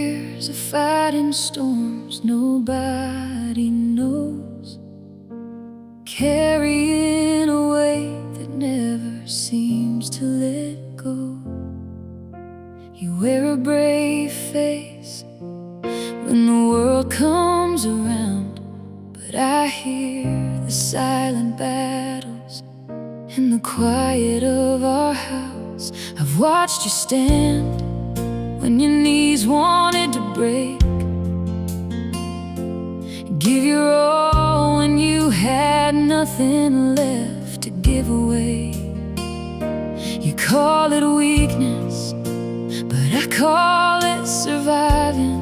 years of fighting storms nobody knows, carrying a weight that never seems to let go. You wear a brave face when the world comes around, but I hear the silent battles in the quiet of our house. I've watched you stand when your knees wanted to break, give your all when you had nothing left to give away. You call it weakness, but I call it surviving.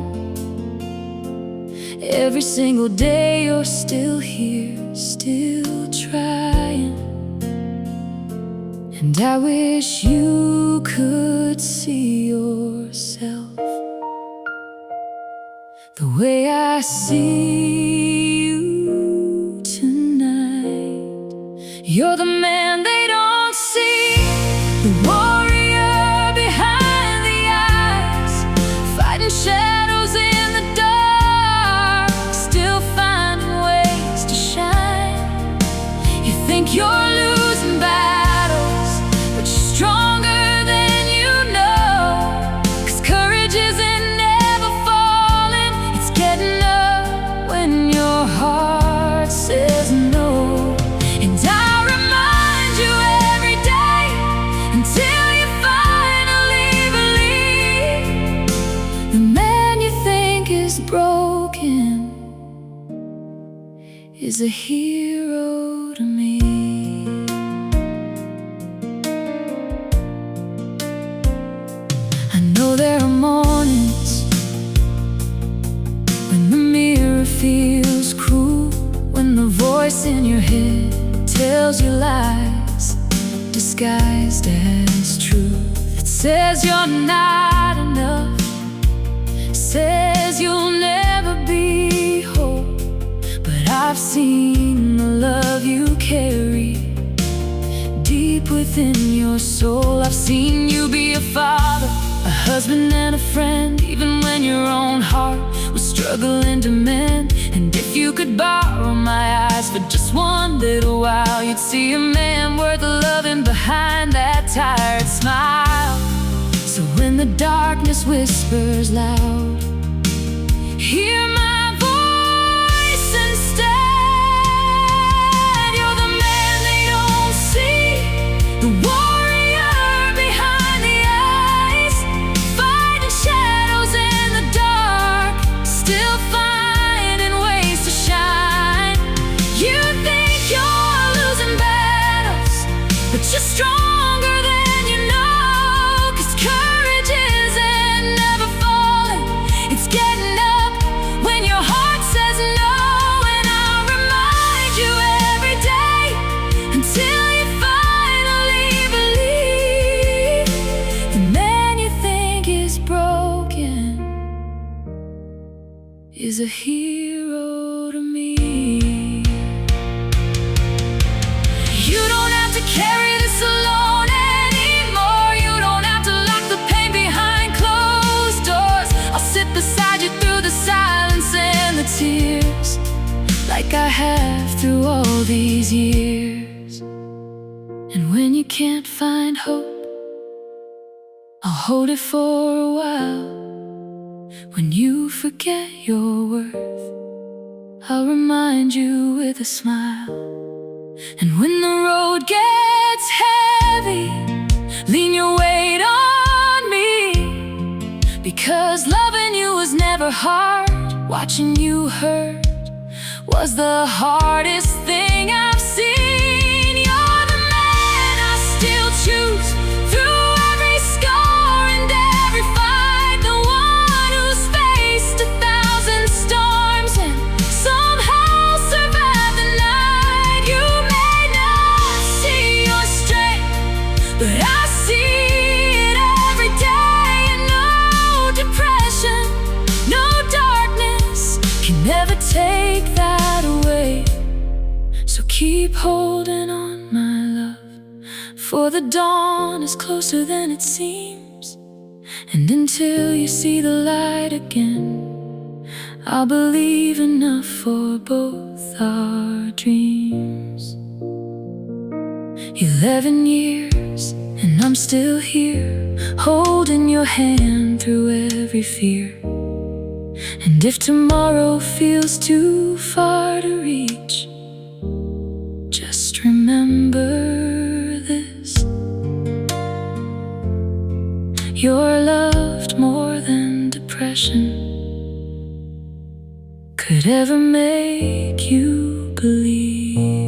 Every single day you're still here, still trying. And I wish you could see yourself the way I see you tonight. You're the man they don't see, the warrior behind the eyes, fighting shadows in the dark, still finding ways to shine. You think you're losing battles, but you're stronger than you know. 'Cause courage isn't never falling, it's getting up when your heart says no. And I remind you every day until you finally believe the man you think is broken is a hero to me. I know there are mornings when the mirror feels cruel, when the voice in your head tells you lies disguised as truth. It says you're not enough, says you'll never be whole. But I've seen the love you carry deep within your soul. I've seen you be a father, a husband and a friend, even when your own heart was struggling to mend. And if you could borrow my eyes for just one little while, you'd see a man worth loving behind that tired smile. So when the darkness whispers loud, hear my voice instead. You're the man they don't see, the warrior behind the eyes, fighting shadows in the dark, still finding ways to shine. You think you're losing battles, but you're stronger than you know. 'Cause courage isn't never falling, it's getting up when your heart says no. And I'll remind you every day until you finally believe the man you think is broken is a hero to me. You don't have to carry this alone anymore. You don't have to lock the pain behind closed doors. I'll sit beside you through the silence and the tears, like I have through all these years. And when you can't find hope, I'll hold it for a while. When you forget your worth, I'll remind you with a smile. And when the road gets heavy, lean your weight on me. Because loving you was never hard, watching you hurt was the hardest thing I've seen. You're the man I still choose through every scar and every fight, the one who's faced 1,000 storms and somehow survived the night. You may not see your strength, but I see it every day. And no depression, no darkness can never take that away. So keep holding on, my love, for the dawn is closer than it seems. And until you see the light again, I'll believe enough for both our dreams. 11 years, and I'm still here, holding your hand through every fear. And if tomorrow feels too far to reach, just remember this: you're loved more than depression could ever make you believe.